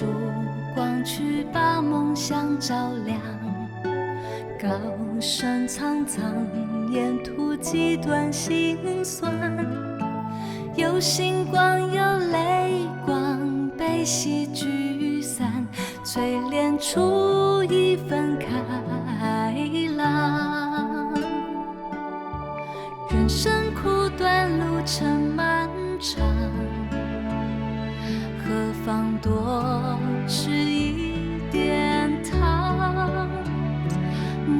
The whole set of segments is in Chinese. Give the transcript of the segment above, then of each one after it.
烛光去把梦想照亮。高声苍苍，沿途几段心酸。有星光，有泪光，被戏剧散，淬炼出一份开朗。人生苦短，路程漫长，何妨多吃一点糖？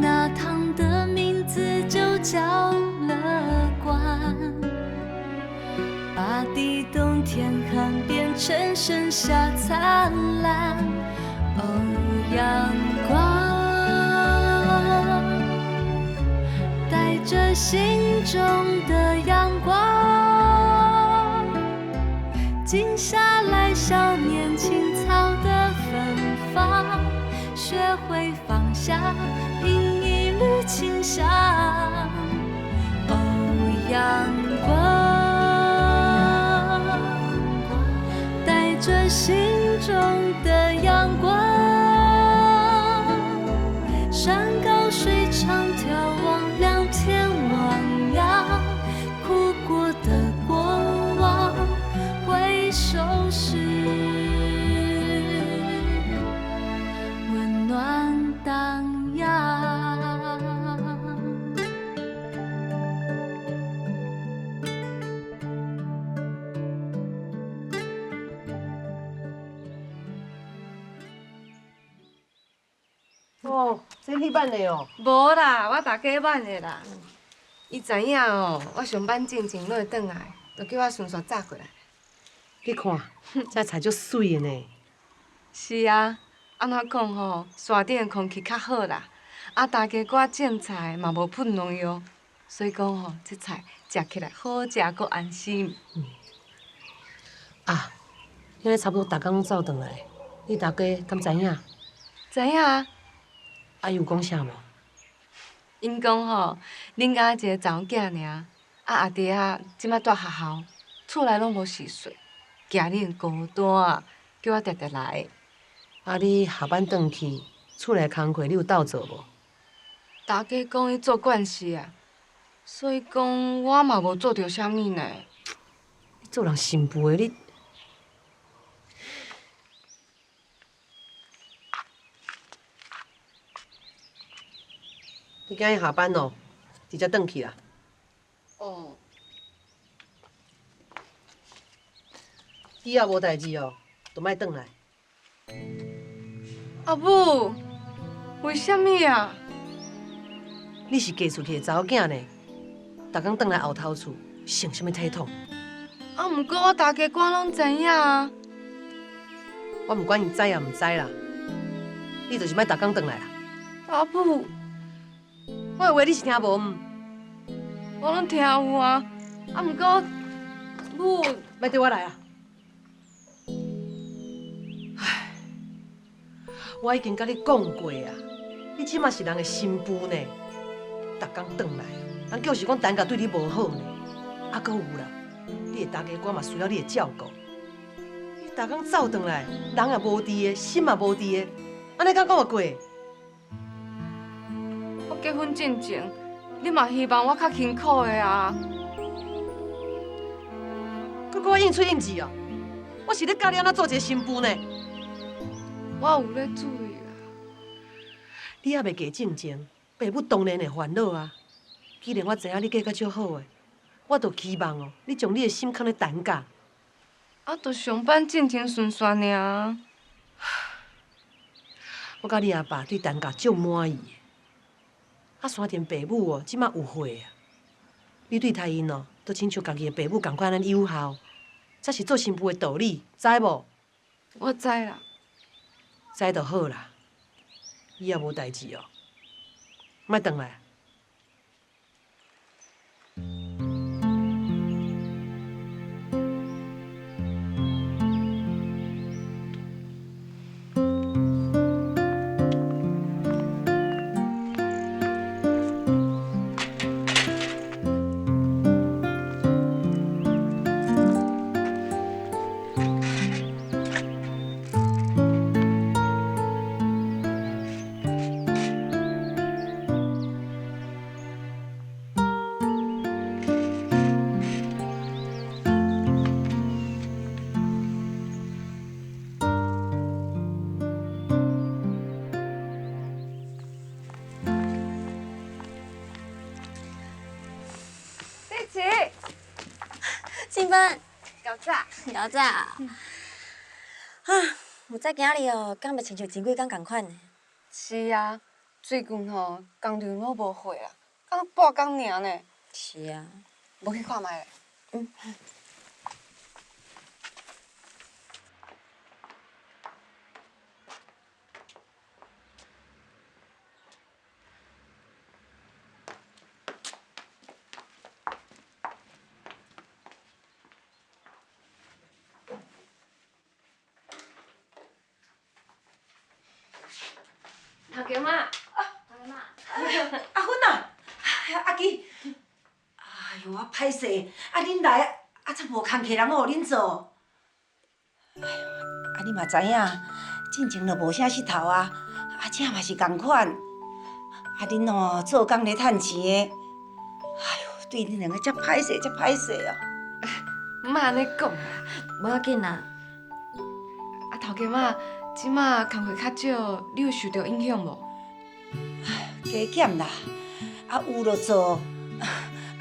那糖的名字就叫乐观，把地冻天寒变成盛夏灿烂。哦，阳光，带着心中的阳光，静下来想念青草的芬芳，学会放下饮一缕清香。哦，阳光，带着心中的阳光，山高水长，眺望两天汪洋，哭过的过往，回首时温暖荡漾。哦，这你捌的哦？无啦，我大家捌的啦。伊知影哦，我上班进前要转来，就叫我顺续早过来。你看，这菜足水的呢。是啊，安怎讲吼，山顶的空气较好啦，啊，大家我种菜嘛无喷农药，所以讲吼，这菜食起来好食搁安心。啊，现在差不多大家拢走转来，你大家敢知影？知影啊？啊，伊有讲啥无？因讲吼，恁家一个查某囝尔，啊阿弟啊，即摆住学校，厝内拢无事做，惊恁孤单，叫我定定来。啊，你下班转去，厝内工课你有斗做无？大家讲伊做惯势啊，所以讲我嘛无做着啥物呢。你做人媳妇的，你今日下班咯，直接转去啦。哦，以后无代志哦，就莫转来。阿母，为什么啊？你是嫁出去的查某囝呢，逐工转来后头厝，成什么体统？啊，毋过我大家官拢知影啊。我毋管伊知也毋知啦，你就是莫逐工转来啦。阿母，我的话你是听无毋？我拢听有啊。啊，毋过母，莫对我来啊！我已经甲你讲过啊，你即马是人的新妇呢，逐工转来，人就是讲单价对你无好呢。啊，搁有啦，你的大家官嘛需要你的照顾。你逐工走转来，人也无伫的，心也无伫的，安尼敢讲会过？我结婚进前，你嘛希望我较辛苦的啊。佮我应出应字哦，我是咧教你安怎做一个新妇呢。我有咧注意啦。你还袂嫁正经，爸母当然会烦恼啊。既然我知影你嫁甲足好的，我就期望哦，你将你的心放咧担架。啊，就上班进前顺顺尔。我甲你阿爸对担架足满意的。啊，山田爸母哦，即马有岁啊。你对待因哦，都亲像家己的爸母共款安尼友好，这是做新妇的道理，知无？我知啦。知就好啦。以后无代志哦，莫转来。芬，搞早。老早。有早今日哦，敢袂亲像前几工共款呢？是啊，最近吼工厂拢无货啊，敢半工尔呢。是啊。无去看卖咧。头家妈，阿芬啊，阿基，哎呦，我歹势，恁来，才无空客人互恁做。哎呦，你嘛知影，进前就无啥佚头啊，这嘛是共款。恁哦做工咧趁钱的，哎呦，对恁两个遮歹势，遮歹势哦。莫安尼讲啦，无要紧啦。头家妈，即马工课较少，你有受到影响无？加减啦，有就做，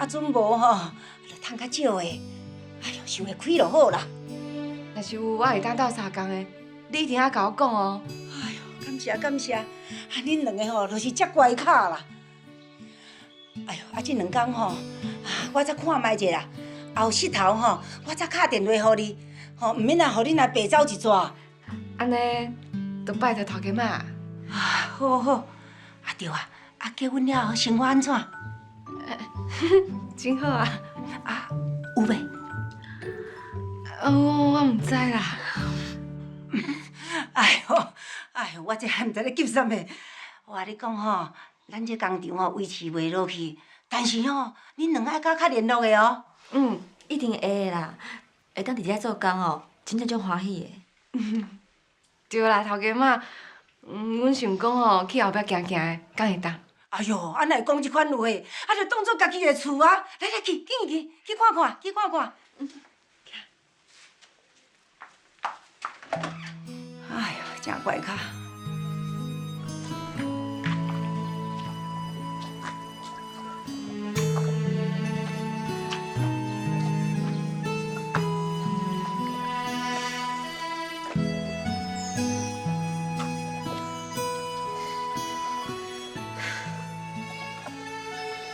准无吼，就趁较少的。哎呦，想会开就好啦。若是有我会当斗相共的，你一定要甲我讲哦。哎呦，感谢感谢，恁两个吼就是遮乖巧啦。哎呦，这2天吼，我才看卖者啦。后日头吼，我才打电话互你，吼，毋免互恁来白走一逝。安尼，就拜托头家妈。好好，对啊，结婚了后生活安怎？真好啊！有袂？我毋知啦。哎呦，我这还毋知咧急啥物。我甲你讲吼，咱这工厂吼维持袂落去，但是吼，恁两个爱较联络的哦。一定会的啦。会当伫遮做工哦，真正足欢喜的。对啦，头家妈，阮想讲吼，去后壁行行的，敢会当？哎呦，哪会讲即款话？就当作家己的厝啊！来去看看，去看看。哎呀，真怪卡。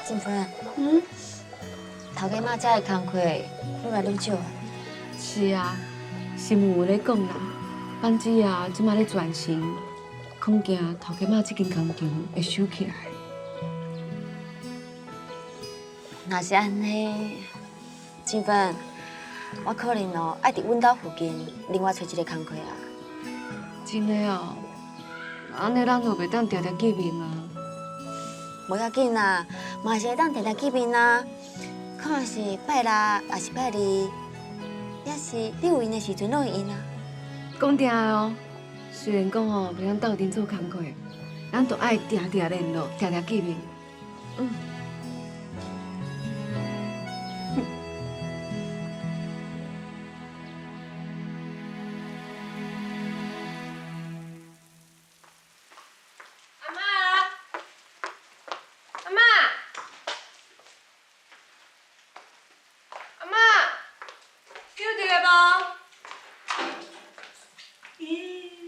静芬，头家妈遮的工课愈来愈少啊。是啊，新闻有咧讲啦，班子啊，即马咧转型，恐惊头家妈这间工厂会收起来。若是安尼，静芬，我可能哦爱伫阮兜附近另外找一个工课啊。真的哦，安尼咱就袂当常常见面啊。无要紧啦，嘛是会当常常见面啊。看是拜六，也是拜二，也是你有闲的时阵拢会闲啊。讲定的哦，虽然讲吼袂当斗阵做工课，咱都爱定定联络，定定见面。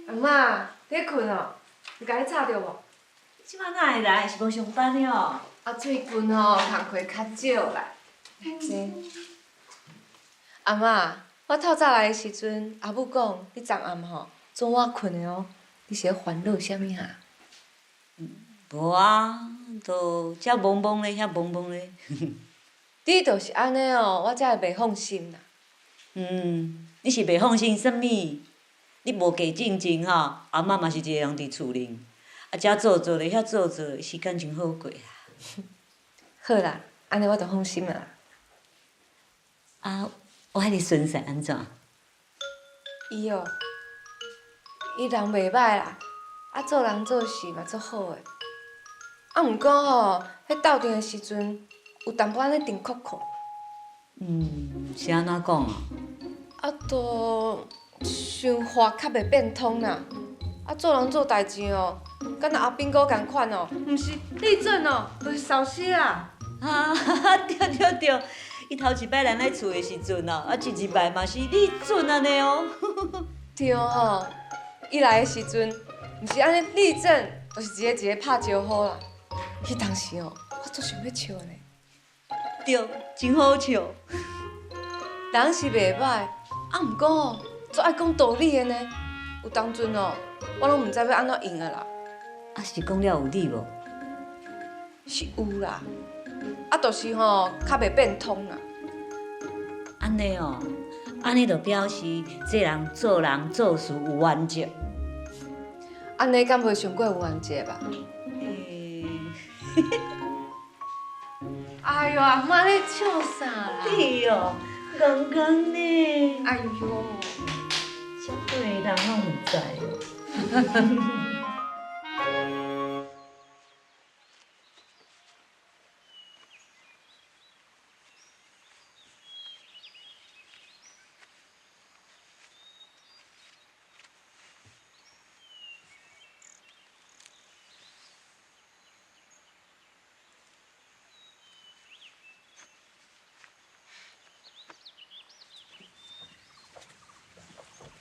阿妈，你困哦？有甲你吵着无？即摆哪会来？是无上班了？最近吼工课较少啦。阿妈，我透早来的时阵，阿母讲你昨暗吼做晚困的哦，你是咧烦恼啥物啊？无啊，都遮懵懵咧，遐懵懵咧。你就是安尼哦，我才会袂放心啦。你是袂放心啥物？你无加正经吼，阿嬷嘛是一个人伫厝里，遮做做咧，遐做做咧，时间真好过啦。好啦，安尼我就放心啦。我迄个孙婿安怎？伊哦，伊人袂歹啦，做人做事嘛足好诶。毋过吼，迄斗阵诶时阵，有淡薄仔咧沉酷酷。是安怎讲啊？都想话较袂变通啦。做人做代志哦，敢若阿炳哥共款哦，毋是立正哦，就是扫死啊。对，伊头一摆来咱厝的时阵哦，一摆嘛是你准安尼哦。对吼，伊来的时阵，毋是安尼立正，就是一个拍招呼啦。迄当时哦，我足想要笑呢。对，真好笑。人是袂歹，啊，毋过哦，足爱讲道理的呢。有当阵哦，我拢毋知要安怎用的啦。啊，是讲了有理无？是有啦，啊，就是吼，较袂变通啦。安尼哦，安尼就表示这人做事有原则。安尼敢袂上过有原则吧？哎呦，阿妈你笑啥啦？对哦，刚刚呢，哎呦，这对人拢唔知哦。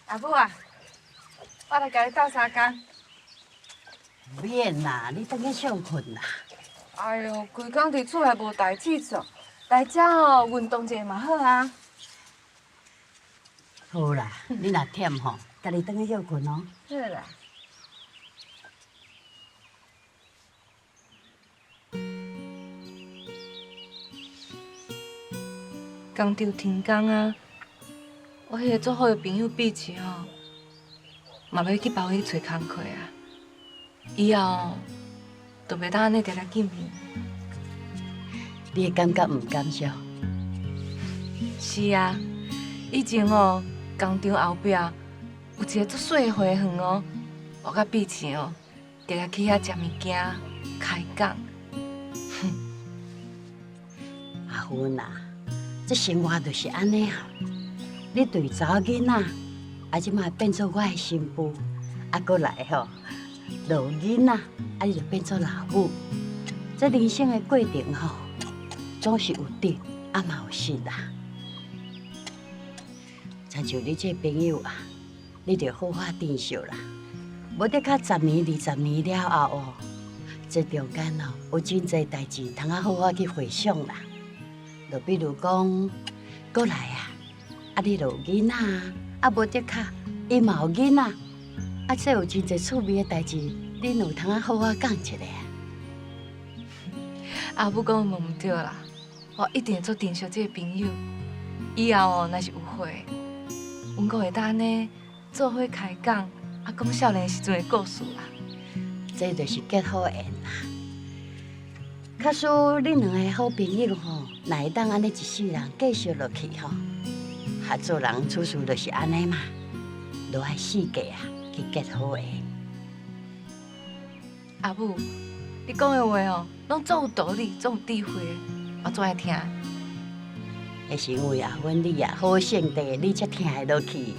阿母啊，我来甲你斗相共。免啦，你等去上困啦。哎呦，规工伫厝内无代志做，来遮哦运动者嘛好啊。好啦，你若忝吼，家己等去休困哦。好啦。工场停工啊！我迄个做好的朋友碧琪吼，嘛要去包去找工课啊。以后就袂当安尼常常见面。你会感觉毋感谢？是啊，以前哦，工厂后壁有一个足水的花园哦，我甲碧琪哦，常常去遐食物件、开讲。阿芬啊，这生活就是安尼啊。你对查某囡仔，啊，即马变做我的新妇，啊，搁来吼，老囡仔，啊，你就变做老母。这人生的过程吼，总是有得，啊嘛有失啦。亲像你这朋友啊，你着好好珍惜啦。无得较10年、20年了后哦，这中间哦，有真侪代志通啊好好去回想啦。就比如讲，过来啊。啊，你有囡仔啊，无得卡，伊嘛有囡仔，啊，这有真侪趣味的代志，恁有通啊好好讲一下啊。阿母讲的无毋对啦，我一定会做珍惜这个朋友。以后哦，若是有会，阮阁会当安尼做伙开讲，啊，讲少年时阵的故事啦。这就是结好缘啦。假使恁两个好朋友吼，若会当安尼一世人继续落去吼。啊，做人处事就是安尼嘛，都爱世界啊去结好个。阿母，你讲的话哦，拢足有道理，足有智慧的，我足爱听。那是因为阿芬你啊好性地，你才听会落去。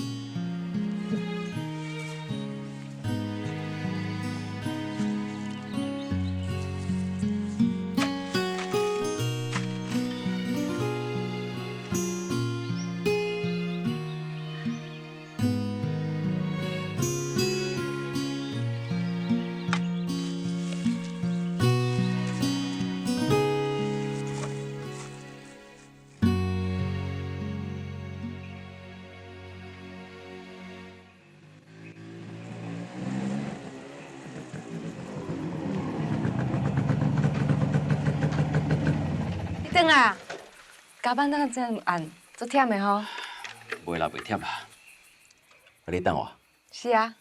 转来，加班等真暗，足忝的吼。袂啦，袂忝啦。啊，你等我。是啊。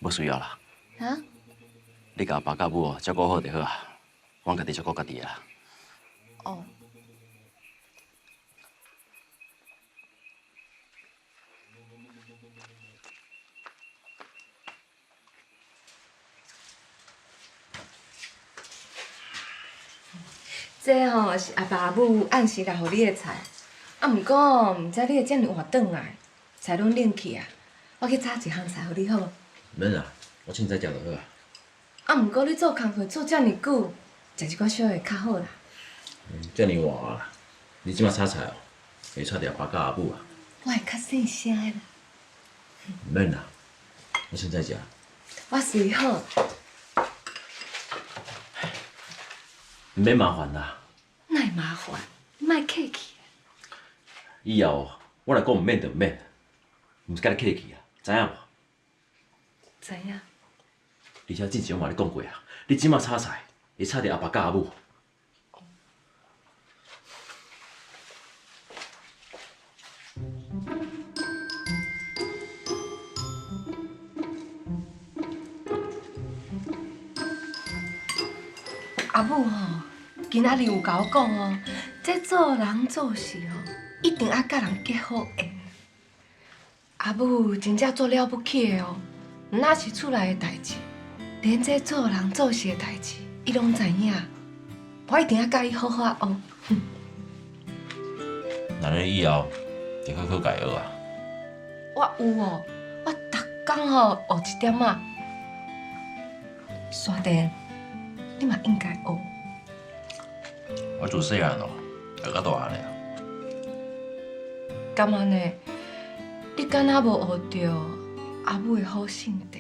无需要啦。啊？你甲爸甲母哦照顾好就好啊，阮家己照顾家己啦。哦。这吼是阿爸阿母按时来互你的菜，啊，毋过毋知你会遮尔晚转来，菜拢冷去啊。我去炒一项菜互你好。免啦，我凊彩食就好啊。啊，毋过你做工课做遮尔久，食一寡小的较好啦。遮尔晚啊，你即马炒菜哦，会炒着爸甲阿母啊？我会较细声的啦，唔免啦，我现在食。我随好。唔免麻烦啦，哪会麻烦？你莫客气。以后我来讲唔免就唔免，唔是甲你客气啊，知影无？知影？而且之前我嘛你讲过啊，你即马炒菜会炒着阿爸甲阿母。阿母吼，今仔日有甲我讲哦，这做人做事哦，一定要甲人结好缘。阿母真正做了不起的哦，毋那是厝内的代志，连这做人做事的代志，伊拢知影。我一定要甲伊好好学。那你以后就好好家学啊。我有哦，我逐工吼学一点仔。沙田，你嘛应该学。我自细汉哦，学到大汉嘞。敢安呢？你敢若无学着阿母的好性地？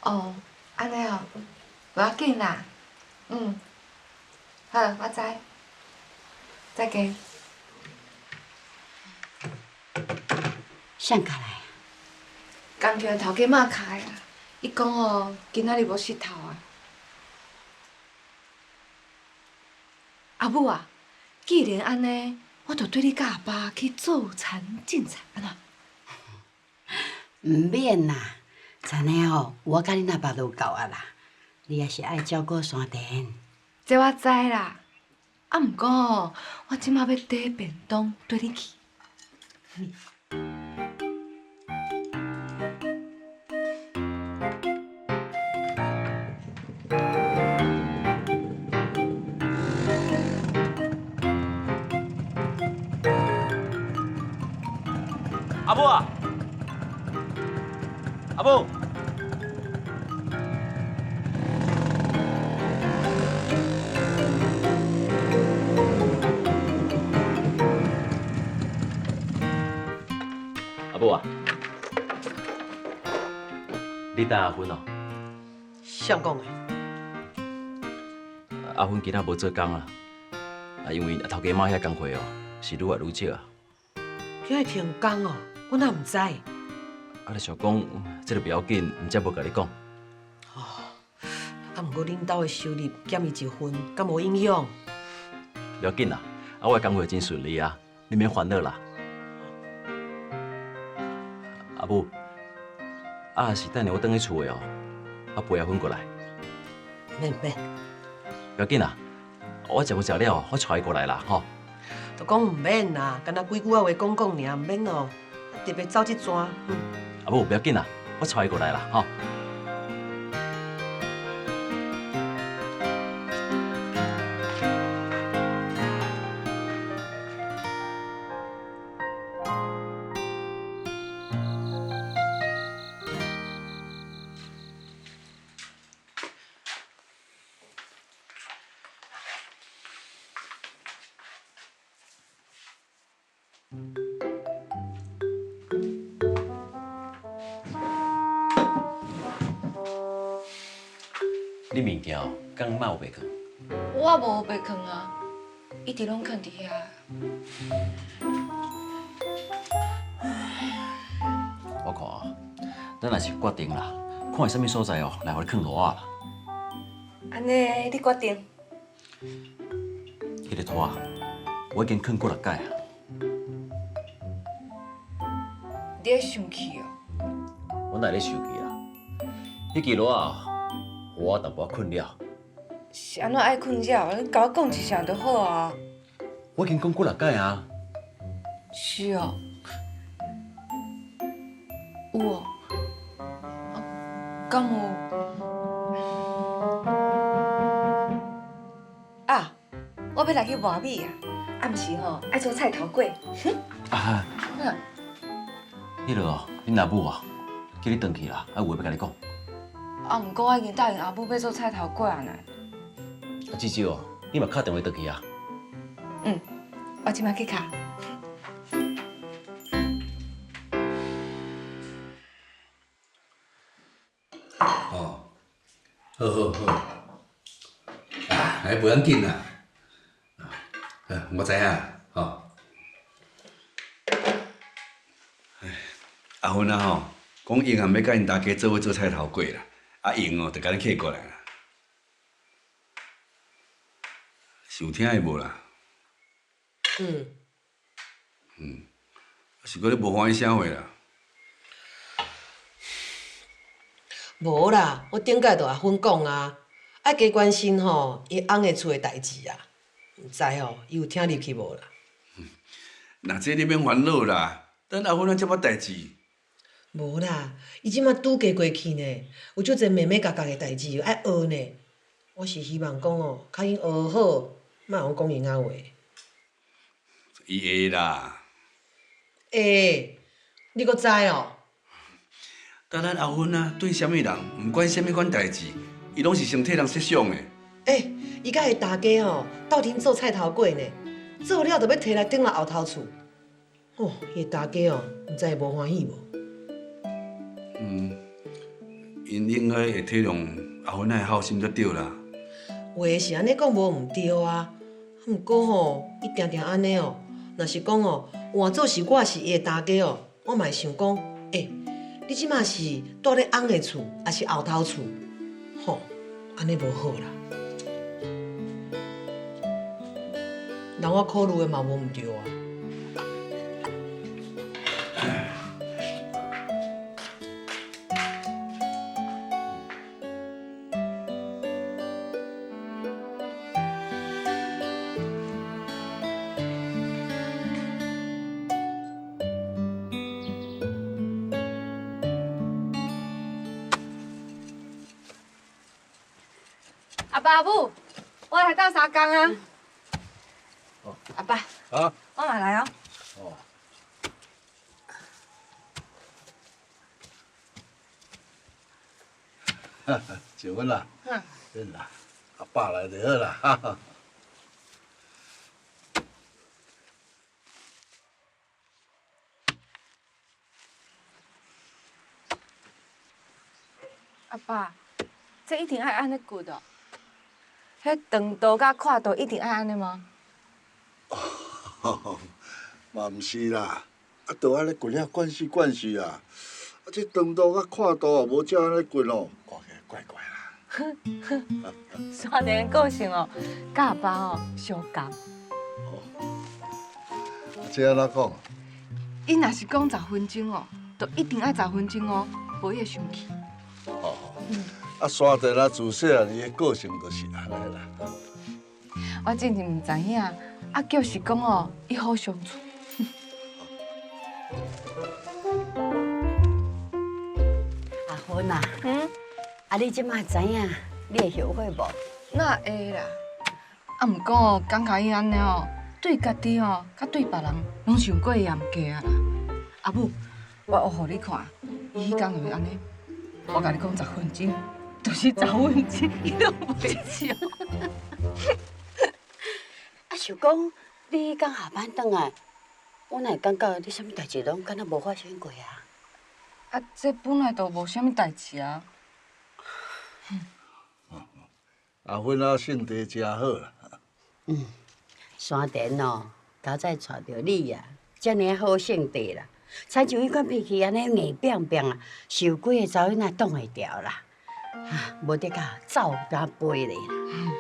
哦，安尼哦，无要紧啦。好，我知。再见。谁家来？工厂头家妈开啊，伊讲哦，今仔日无佚佗啊。阿母啊，既然安尼，我就对你甲阿爸去做餐进菜，安怎？唔免啦，昨呢吼，我甲恁阿爸都有够啊啦。你也是爱照顾山田。这我知啦。啊，毋过哦，我即马要带便当对你去。阿母啊，阿母。阿母啊，你等阿芬哦。谁讲的？阿芬今仔无做工啊，因为头家妈遐工课哦，是愈来愈少啊。今日停工哦，我哪毋知。啊，就想讲，这个不要紧，毋则无甲你讲。啊，毋过恁兜的收入减伊一份，敢无影响？不要紧啦，啊，我的工课真顺利啊，你免烦恼啦。阿母，啊是等下我转去厝的哦，啊陪阿芬过来。免，不要紧啦，我食食了，我带伊过来啦，吼。都讲毋免啦，干那几句话讲尔，毋免哦。特别走这转，阿母不要紧啦，我带伊过来啦，吼。你物件哦，刚妈有袂放？我无袂放啊，一直拢放伫遐。我看啊，咱若是决定啦，看是啥物所在哦，来互你放落啊啦。安尼，你决定？迄个拖啊，我已经放过6届啊。你咧生气哦？我哪咧生气啦？迄支螺啊，我淡薄仔困了。是安怎爱困扰？你甲我讲一声就好啊。我已经讲过6届啊。是哦。有哦，敢有？啊，我要来去磨米啊，暗时吼爱做菜头粿。啊，嗯，迄落哦，恁阿母啊，叫你转去啦，啊有话要甲你讲。啊，毋过我已经答应阿母要做菜头粿啊呢。啊，至少哦，你嘛敲电话转去啊。嗯，我即摆去敲。哦，好好好，啊，还不要紧啦，我知影，吼。阿芬啊吼，讲英汉要甲因大家做伙做菜头粿啦，啊英哦，就甲咱客过来啦。是有听的无啦？是讲你无欢喜啥货啦？无啦，我顶摆就阿芬讲啊，爱加关心吼伊翁的厝的代志啊。毋知吼，伊有听入去无啦？那这你免烦恼啦，等阿芬啊这么代志。无啦，伊即马拄嫁过去呢，有足侪妹妹角角的代志爱学呢。我是希望讲哦，较因学好，莫用讲闲仔话。伊会啦，欸，你阁知哦？但咱阿芬啊，对啥物人，毋管啥物款代志，伊拢是先替人设想的。欸，伊甲伊大家哦，斗阵做菜头粿呢，做了就要摕来顶来后头厝。哦，伊大家哦，毋知会无欢喜无？因应该会体谅阿芬仔的好心才对啦。话是安尼讲无毋对啊，毋过吼，伊定定安尼哦，若是讲哦，换做是我是伊的大家哦，我嘛会想讲，欸，你即马是住咧翁的厝，还是后头厝？吼，安尼无好啦。人我考虑的嘛无毋对啊。阿爸阿母，我来斗三工啊。阿爸，啊，我嘛来哦。就阮啦，真啦，阿爸来就好啦，哈哈。阿爸，这一定爱安尼骨哦。迄长度甲宽度一定爱安尼吗？嘛毋是啦，啊，着安尼滚遐惯势惯势啊，啊，这长度甲宽度也无照安尼滚哦，看起来怪怪啦。山田个性哦，甲阿爸哦相共。这安怎讲？伊若是讲10分钟哦，就一定爱10分钟哦，无伊会生气。啊，山地啊，自细汉伊的个性就是安尼啦。我真正毋知影，啊，就是讲哦，伊好相处。阿芬啊，啊你即马知影你会后悔无？那会啦。啊，毋过哦，感觉伊安尼哦，对家己哦，甲对别人拢伤过严格啊啦。阿母，我学互你看，伊迄天就是安尼。我甲你讲10分钟，就是10分钟，伊都袂笑。啊，想讲你刚下班转来，我哪会感觉你啥物代志拢敢若无发生过啊？啊，这本来就无啥物代志啊。阿芬啊，性地真好啦。山田哦，较早娶着你啊，遮尔好性地啦，才像迄款脾气安尼硬扁扁啊，受几个查某囡仔挡会牢啦。啊，无得甲走甲飞咧啦。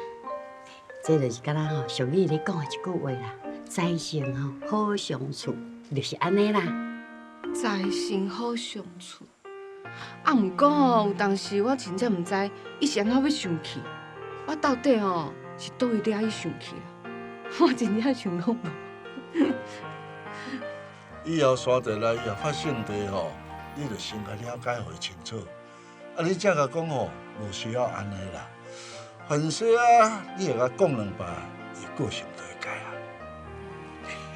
这就是敢若吼俗语咧讲的一句话啦，财神吼好相处，就是安尼啦。财神好相处。啊，毋过哦，有当时我真正毋知伊是安怎要生气，我到底哦是倒位惹伊生气啦？我真正想拢无。以后山地来若发性地吼，你着先甲了解互清楚。啊，你才甲讲吼，无需要安尼啦。凡事啊，你会甲讲两摆，伊个性就会改啊。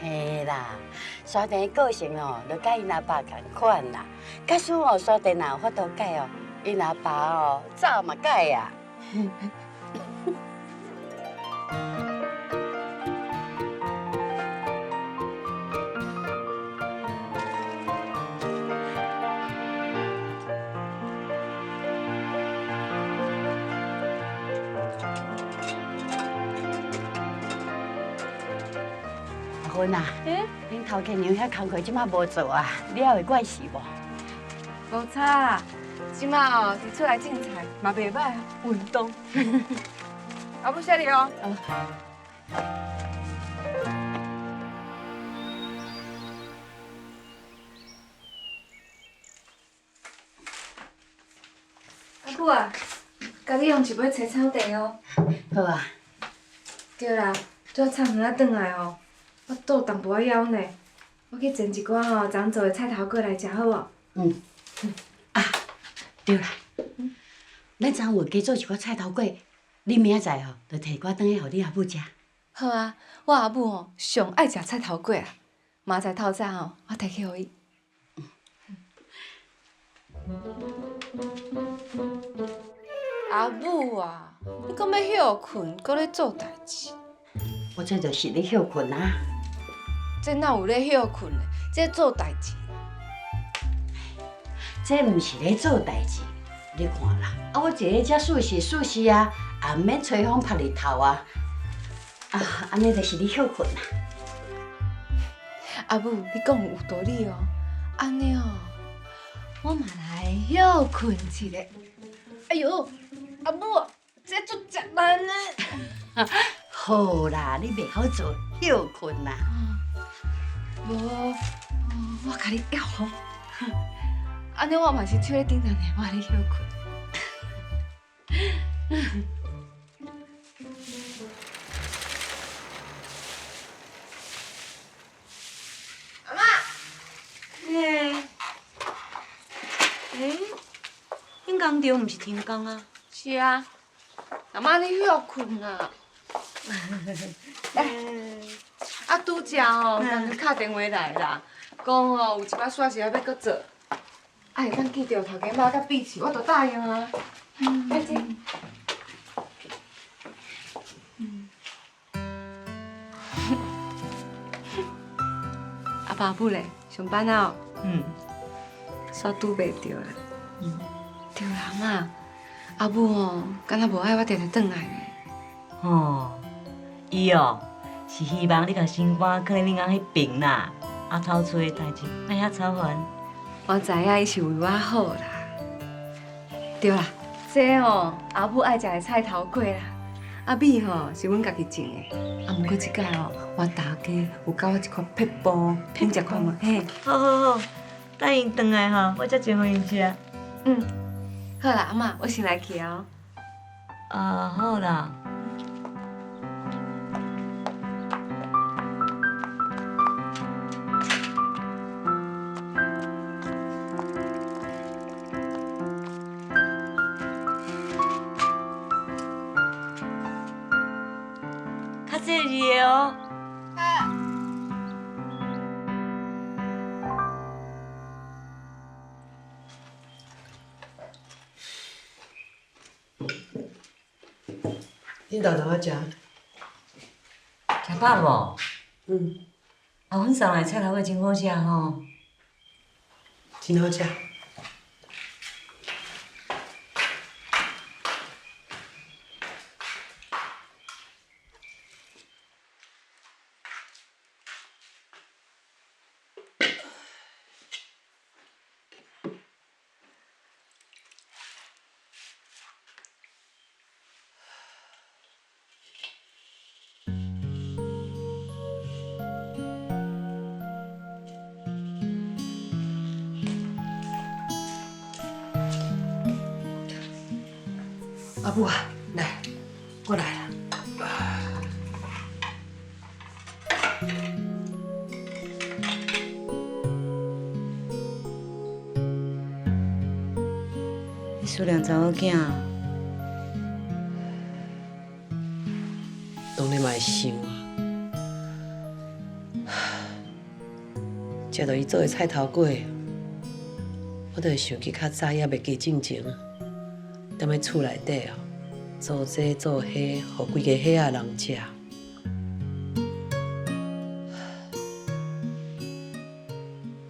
嘿啦，沙田的个性哦，就甲因阿爸同款啦。假使哦，沙田若有法度改哦，因阿爸哦，早嘛改啊。阿芬啊，恁头家娘遐工课即马无做啊，你还会怪事无？无差，即马哦，摕出来种菜嘛袂歹，运动。阿母谢你哦。阿母啊，家己用一杯青草茶哦。好啊。对啦，拄仔菜园仔转来哦，我肚淡薄仔枵呢，我去煎一寡吼昨做的菜头粿来食好无？啊，对啦，咱昨有加做一寡菜头粿，你明仔载吼，就摕寡转去互你阿母食。好啊，我阿母吼上爱食菜头粿啊，明仔透早吼，我摕去互伊。阿母啊，你讲要休困，搁咧做代志，我这就是咧休困啊。这哪有咧休困咧？这做代志。这毋是咧做代志，你看啦，啊，我一个遮舒适啊，也毋免吹风晒日头啊，啊，安尼就是咧休困啦。阿母，你讲有道理哦。安尼哦，我嘛来休困一下。哎呦，阿母，这足食难呢。好啦，你袂晓做休困啦。无，我甲你要吼。安尼我嘛是手咧顶人呢，我咧休困。阿妈，恁工场毋是停工啊？是啊，阿妈你休困啊。啊，拄则哦，人就敲电话来啦，讲哦有一摆煞事要搁做，啊会当见到头家妈甲碧琪，我就答应啊。来这。阿爸母咧上班啊？煞拄袂着啦。对啦妈，阿母哦，敢若无爱我定定转来呢。哦，伊哦，是希望你甲新官囥咧恁翁迄边啦，啊头厝的代志，莫遐操烦。我知影伊是为我好啦。对啦，这哦阿母爱食的菜头粿啦，啊米吼是阮家己种的，啊毋过即摆哦我大家有教我一块撇布，恁食看嘛？嘿，好，等因转来吼，我才煎互因食。好啦，阿妈，我先来去哦。啊，好啦。较细致的哦。恁豆豆仔食？食饱无？啊，阮送来菜头粿真好食吼。真好食。阿母啊，来，我来了。出两查某囝，当然嘛会想啊。食到伊做的菜头粿，我就会想起较早也袂记进前，踮咧厝内底哦，做这做迄，互规个遐仔人食。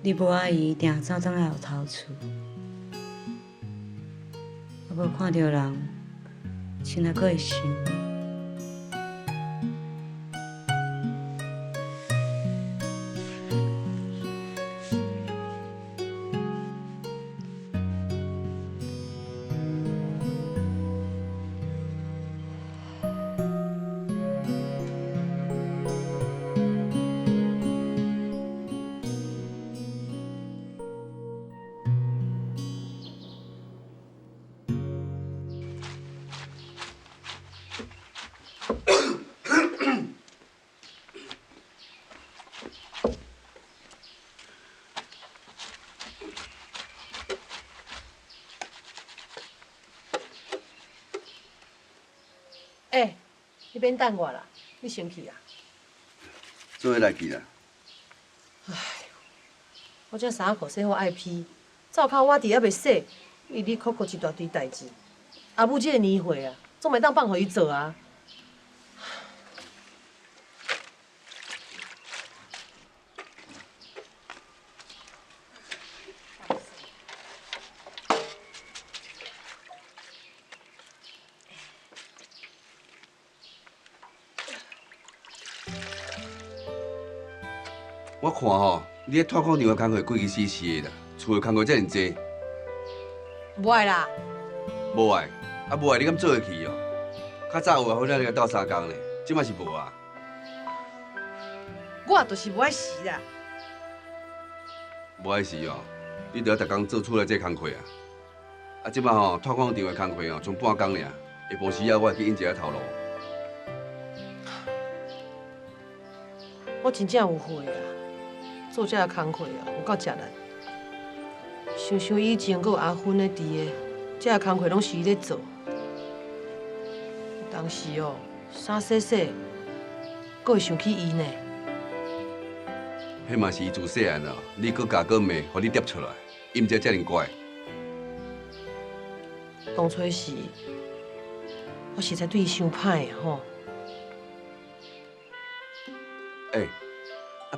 你无阿姨定早早来后头厝，啊无看到人，心内阁会想。你免等我啦，你先去啊。做伙来去啦。我这衫裤洗好爱披，灶骹碗底还袂洗，你哭哭一大堆代志。阿母这个年岁啊，总袂当放互伊做啊。我看吼，你咧拓广场的工课规矩死死的啦，厝的工课遮尔济，无爱啦，无爱，无爱你敢做会去哦？较早有啊，好咱个斗相共呢，即嘛是无啊。我就是无爱死啦。无爱死哦，你着要逐工做厝内这工课啊。即马吼拓广场的工课哦，剩半工尔，下晡时啊，我会去引一下头路。我真正有悔啊，做这个工课啊，有够吃力。想想以前，阁有阿芬咧伫个，这个工课拢是伊咧做。当时哦，衫洗洗，阁会想起伊呢。迄嘛是伊自细汉哦，你搁教搁骂，互你跌出来，伊毋才遮尔乖。当初是，我实在对伊伤歹吼。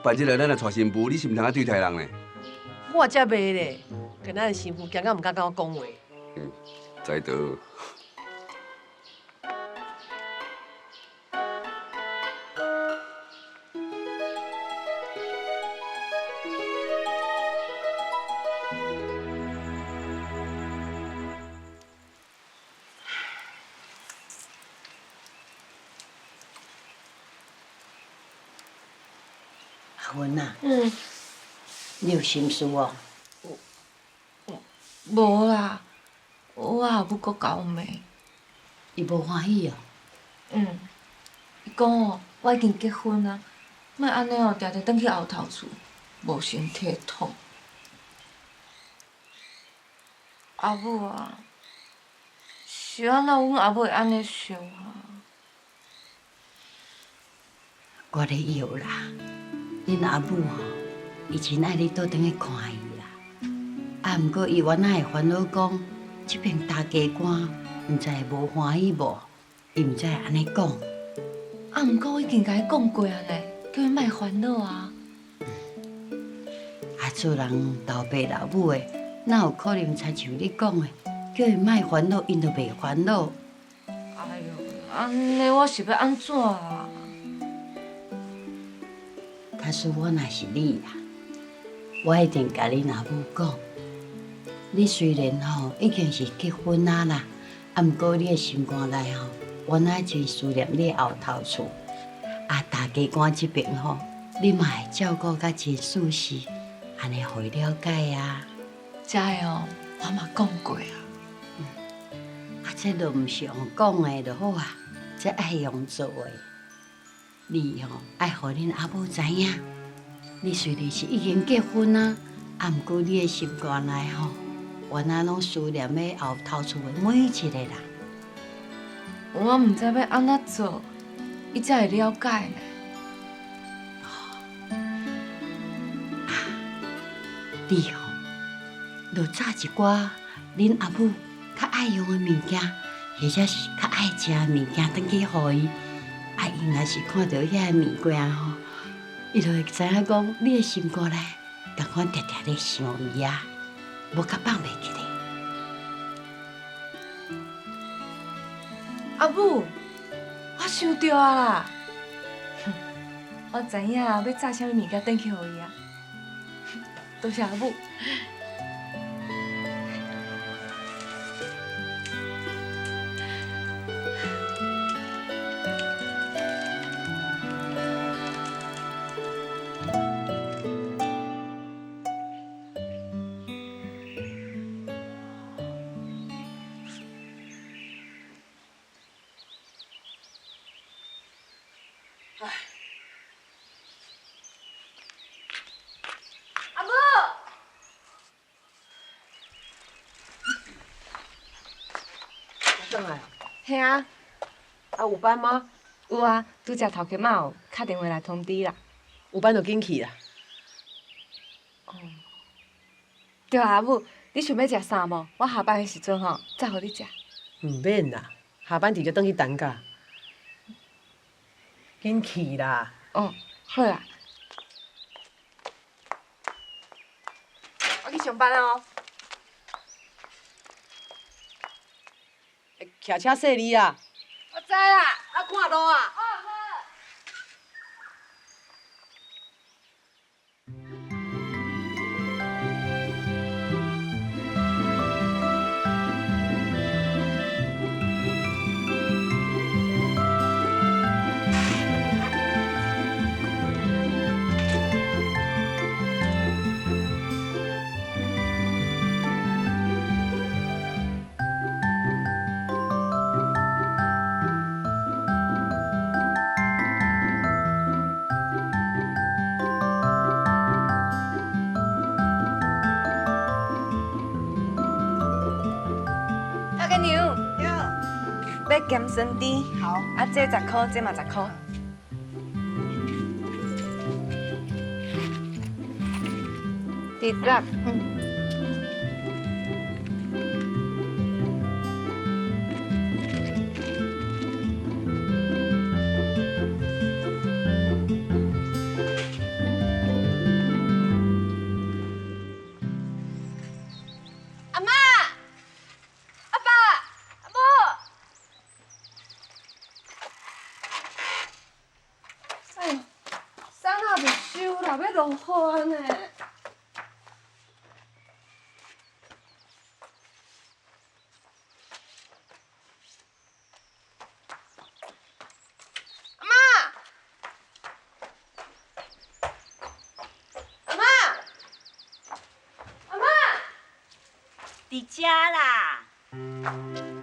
办即个咱来娶新妇，你是毋通啊对待人呢？我才袂咧，跟咱的媳妇惊到毋敢甲我讲话。知道。阿芬啊，你有心事哦？无啦，我阿母阁甲我骂。伊无欢喜哦？伊讲哦，我已经结婚啊，莫安尼哦，定定转去后头厝，无身体痛。阿母啊，是安怎阮阿母会安尼想啊？我咧摇啦，恁阿母吼，以前爱你倒转去看伊啦。啊，毋过伊原来会烦恼讲，即边大家官毋知会无欢喜无，伊毋知会安尼讲。啊，毋过我已经甲伊讲过啊咧，叫伊莫烦恼啊。啊，做人老爸老母的，哪有可能亲像你讲的，叫伊莫烦恼，因就袂烦恼。哎呦，安尼我是要安怎啊？假使我若是你啦，我一定甲恁阿母讲，你虽然吼已经是结婚啊啦，啊，毋过你的心肝内吼，原来真思念你的后头厝。啊，大家官这边吼，你嘛会照顾甲真舒适，安尼互伊了解啊。这个哦，我嘛讲过啊。啊，这都毋是用讲的就好啊，这爱用做的。你吼爱互恁阿母知影，你虽然是已经结婚啊，啊，毋过你的心肝内吼，原来拢思念要后头厝的每一个人。我毋知要安怎做，伊才会了解呢。你吼，就炸一寡恁阿母较爱用的物件，或者是较爱食的物件，转去互伊。啊，伊若是看到遐物件吼，伊就会知影讲你的心肝内共款常常咧想伊啊，无甲放袂记咧。阿母，我想到啊啦，我知影要炸啥物物件转去互伊啊。多谢阿母。阿母，转来，嘿啊，啊有班吗？有啊，拄则头家妈有打电话来通知啦。有班就紧去啦。对啊，阿母，你想要食啥无？我下班的时阵吼，再互你食。唔免啦，下班直接转去等家。紧去啦。哦，好啦，我去上班哦。骑车说你啊。我知啦。啊，看路啊。阿个牛，要咸酸甜，好，啊，这10块，这嘛10块。10，阿妈，阿爸，阿母。哎呦，衫也未收啦，要落雨呢。阿妈，阿妈，阿妈。伫遮啦。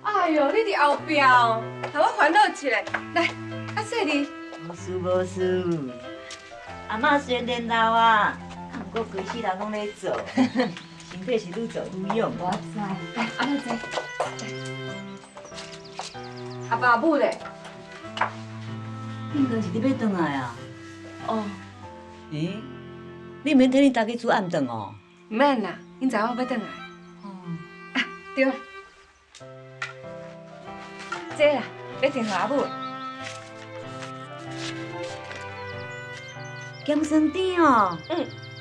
哎呦，你伫后壁哦，让我烦恼一下。来，啊，细弟，无事无事，阿嬷虽然年老啊，不过规世人拢咧做，身体是愈做愈勇。我知。来，阿妹坐。阿爸阿母咧？应该是你要转来啊？哦，咦，你免替你家己煮暗顿哦？唔免啦，因知我要转来。哦，啊，对了，这啦，要订互阿母。咸酸甜哦。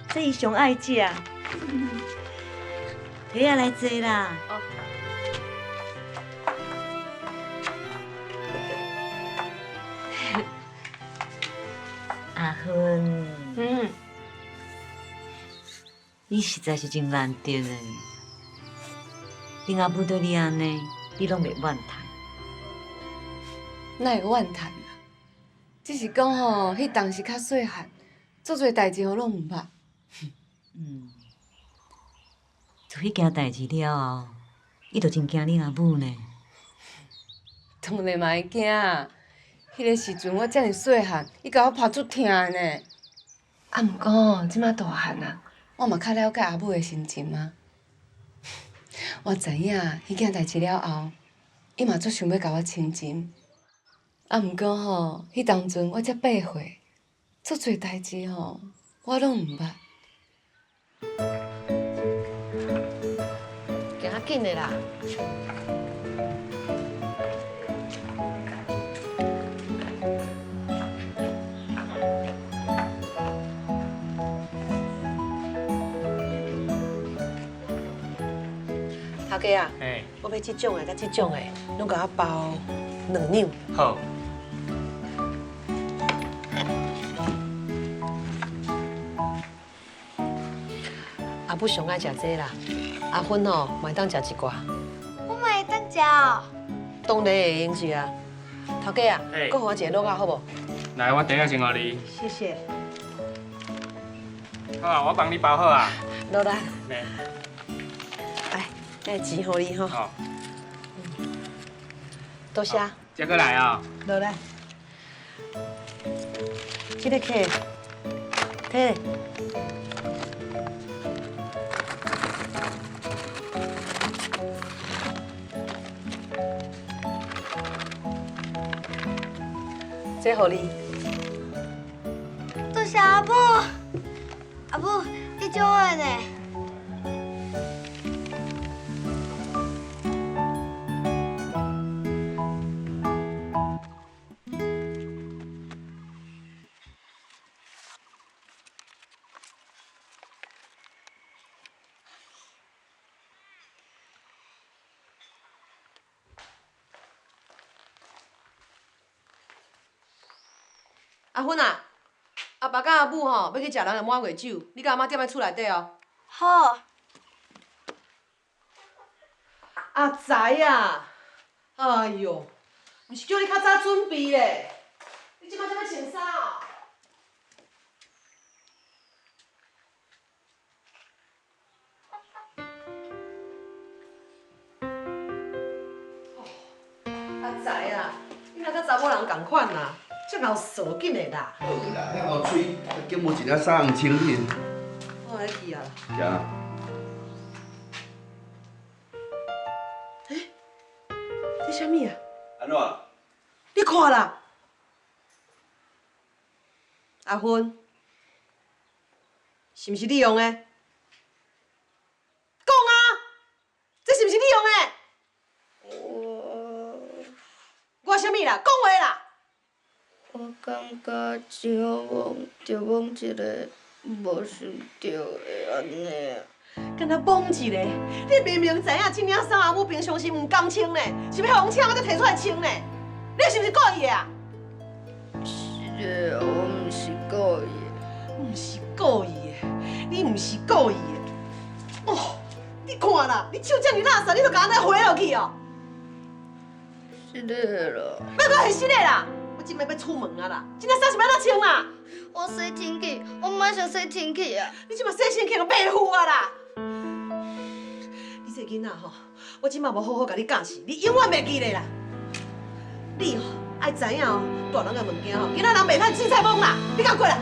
这伊上爱食。摕下来坐啦。哦。阿芬，你实在是真难得的。恁阿母对你安尼，你拢袂怨叹。哪会怨叹啊？只是讲吼，迄当时较细汉，做侪代志，我拢毋捌。做迄件代志了后，伊就真惊恁阿母呢。当然嘛会惊。迄个时阵我遮尔细汉，伊甲我拍足疼的呢。啊，毋过即摆大汉啊，我嘛较了解阿母的心情啊。我知影迄件代志了后，伊嘛足想要甲我亲近。啊，毋过吼，迄当阵我才8岁，足侪代志吼，我拢毋捌。行较紧的啦。头家啊，我要这种的甲这种的，拢甲我包2两。好。阿母上爱食这啦，阿芬吼嘛会当食一寡。我嘛会当食哦。当然会用是啊。头家啊，搁互我一个落啊好无？来，我等下先互你。谢谢。好啊，我帮你包好啊。落来。来。来，这钱互你吼。好。多谢。接过来啊。落来。这个客，摕。这互你。多谢阿母，阿母，你做的呢？阿芬啊，阿爸甲阿母吼要去食人的满月酒，你甲阿妈踮在厝内底哦。好。阿财啊，哎哟，毋是叫你较早准备咧，你即摆才要穿衫哦。阿财啊，你若甲查某人共款啦。这老傻紧的啦！好啦，迄乌嘴，叫无一领衫红清品。我来去啊。行啊。这啥物啊？安怎？你看啦，阿芬，是毋是你用的？讲啊，这是毋是你用的？我啥物啦？讲话啦！我感觉真好摸，就摸一个无想到的安尼。敢若摸一个，你明明知影这领衫阿母平常是毋甘穿的，是要互抢我才摕出来穿的，你是毋是故意的啊？是的，我毋是故意的。毋是故意的，你毋是故意的。哦，你看啦，你手遮尔垃圾，你就甲安尼回落去哦。是的啦。别搁是是的啦！我今摆要出门啊啦，这领衫是要安怎穿啦？我洗天气，我马上洗天气啊！你即马洗身去都白付啊啦！你这囡仔吼，我即马无好好甲你教示，你永远袂记得啦。你吼爱知影哦，大人的物件吼，囡仔人袂歹凊彩摸啦。你敢过来？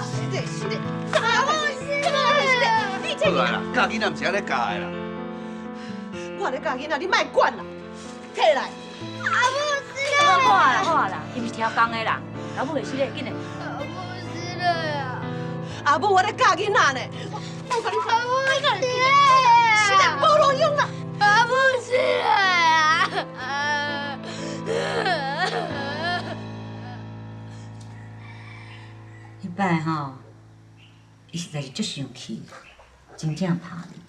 是的，是的，阿母是的，你这好啦，教囡仔毋是安尼教的啦。我咧教囡仔，你莫管啦，摕来。阿母是的。好啊啦，好啊啦，伊是挑工的啦，老母会死的，紧的。阿母是的呀。阿母，我咧教囡仔呢。我甲你讲，阿母是的。是的，无路用啦。阿母是的呀。迄摆吼，伊实在是足生气，真正怕你。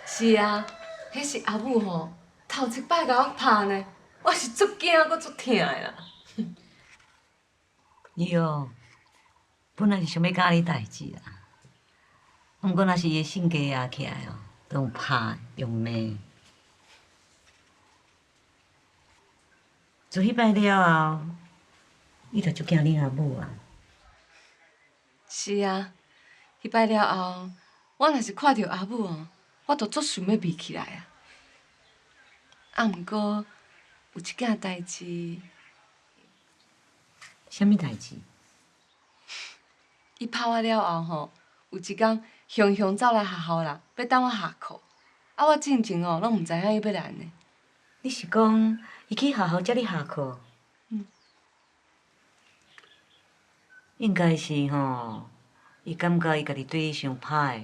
是啊，迄是阿母吼，头一摆甲我拍呢，我是足惊阁足疼的啦。伊哦，本来是想要教你代志啦，毋过若是伊性格压起来哦，都用拍用骂。自迄摆了后，伊就足惊恁阿母啊。是啊，迄摆了后，我若是看到阿母哦，我就足想要迷起来啊。啊，毋过有一件代志，啥物代志？伊拍我了后吼，有一天雄雄走来学校啦，要等我下课。啊，我进前哦，拢毋知影伊要来呢。你是讲伊去学校接你下课？应该是吼，伊感觉伊家己对你伤歹。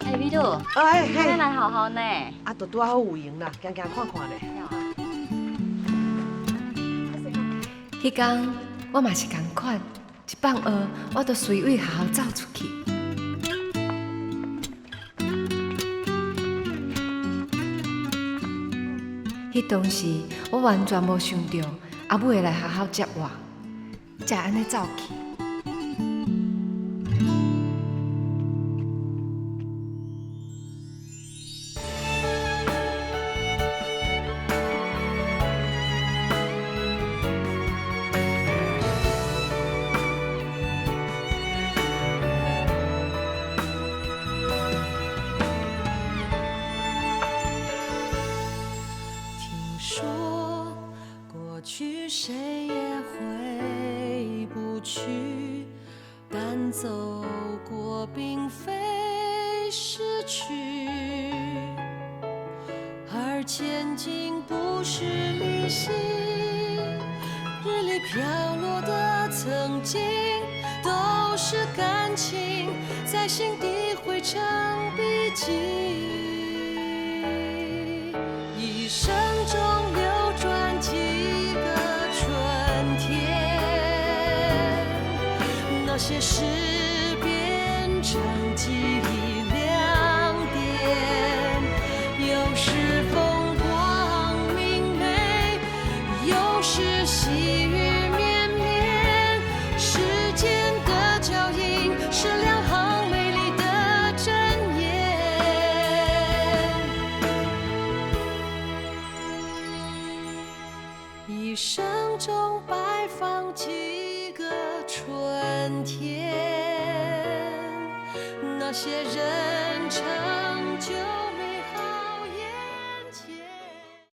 哎，美露，哎今天嘿，来好好呢。啊，都拄好有闲啦，行行看看咧。迄天我嘛是共款，一放学我就随位学校走出去。迄当时我完全无想到阿母会来学校接我，才安尼走去。听说过去谁也回不去，但走过并非失去，而前进不是旅行。日里飘落的曾经，都是感情，在心底汇成笔记。一生中流转几个春天，那些事变成记忆亮点，有时风光明媚，有时细雨绵绵。时间的脚印是两行美丽的箴言。一生中摆放几个春天，那些人成就。